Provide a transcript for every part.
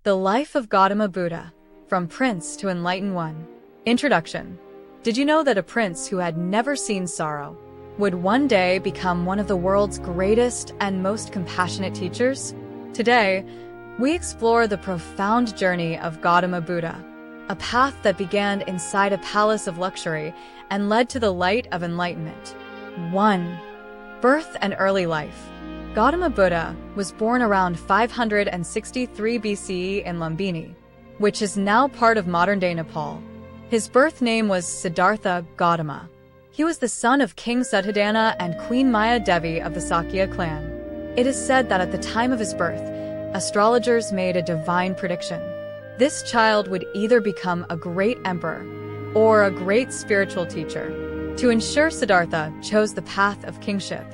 The Life of Gautama Buddha, From Prince to Enlightened One. Introduction. Did you know that a prince who had never seen sorrow would one day become one of the world's greatest and most compassionate teachers? Today, we explore the profound journey of Gautama Buddha, a path that began inside a palace of luxury and led to the light of enlightenment. 1. Birth and early life. Gautama Buddha was born around 563 BCE in Lumbini, which is now part of modern-day Nepal. His birth name was Siddhartha Gautama. He was the son of King Suddhodana and Queen Maya Devi of the Sakya clan. It is said that at the time of his birth, astrologers made a divine prediction. This child would either become a great emperor or a great spiritual teacher. To ensure Siddhartha chose the path of kingship,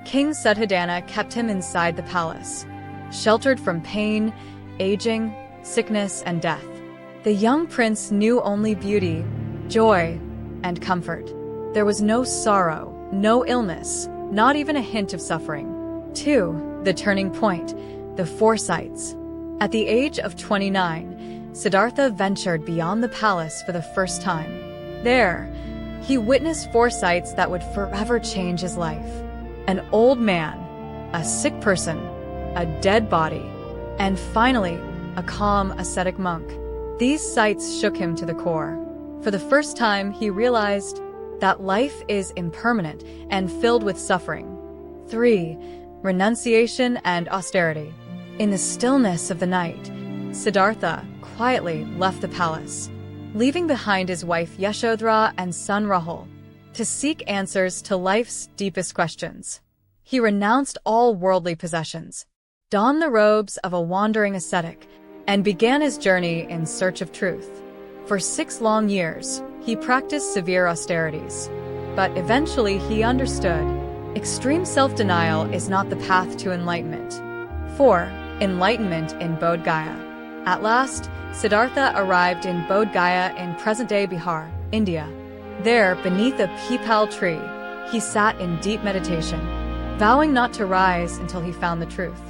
King Suddhodana kept him inside the palace, sheltered from pain, aging, sickness, and death. The young prince knew only beauty, joy, and comfort. There was no sorrow, no illness, not even a hint of suffering. 2. The turning point, the foresights. At the age of 29, Siddhartha ventured beyond the palace for the first time. There, he witnessed foresights that would forever change his life. An old man, a sick person, a dead body, and finally, a calm ascetic monk. These sights shook him to the core. For the first time, he realized that life is impermanent and filled with suffering. 3. Renunciation and austerity. In the stillness of the night, Siddhartha quietly left the palace, leaving behind his wife Yashodhara and son Rahul, to seek answers to life's deepest questions. He renounced all worldly possessions, donned the robes of a wandering ascetic, and began his journey in search of truth. For 6 long years, he practiced severe austerities. But eventually he understood, extreme self-denial is not the path to enlightenment. 4. Enlightenment in Bodh Gaya. At last, Siddhartha arrived in Bodh Gaya in present-day Bihar, India. There, beneath a peepal tree, he sat in deep meditation, vowing not to rise until he found the truth.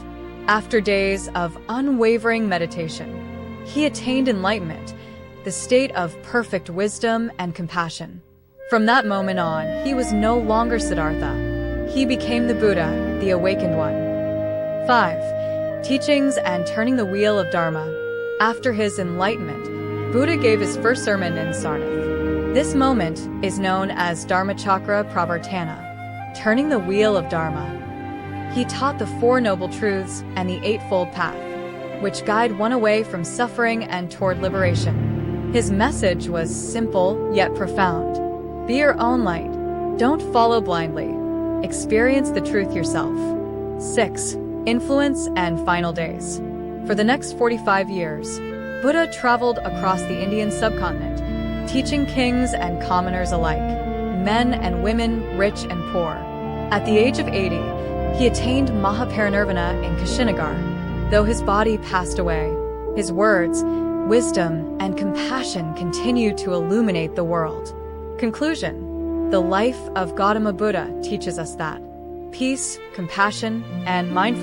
After days of unwavering meditation, he attained enlightenment, the state of perfect wisdom and compassion. From that moment on, he was no longer Siddhartha. He became the Buddha, the awakened one. 5. Teachings and turning the wheel of Dharma. After his enlightenment, Buddha gave his first sermon in Sarnath. This moment is known as Dharmachakra Pravartana, turning the wheel of Dharma. He taught the 4 Noble Truths and the Eightfold Path, which guide one away from suffering and toward liberation. His message was simple yet profound. Be your own light. Don't follow blindly. Experience the truth yourself. 6. Influence and final days. For the next 45 years, Buddha traveled across the Indian subcontinent, teaching kings and commoners alike, men and women, rich and poor. At the age of 80, he attained Mahaparinirvana in Kushinagar. Though his body passed away, his words, wisdom, and compassion continue to illuminate the world. Conclusion. The life of Gautama Buddha teaches us that peace, compassion, and mindfulness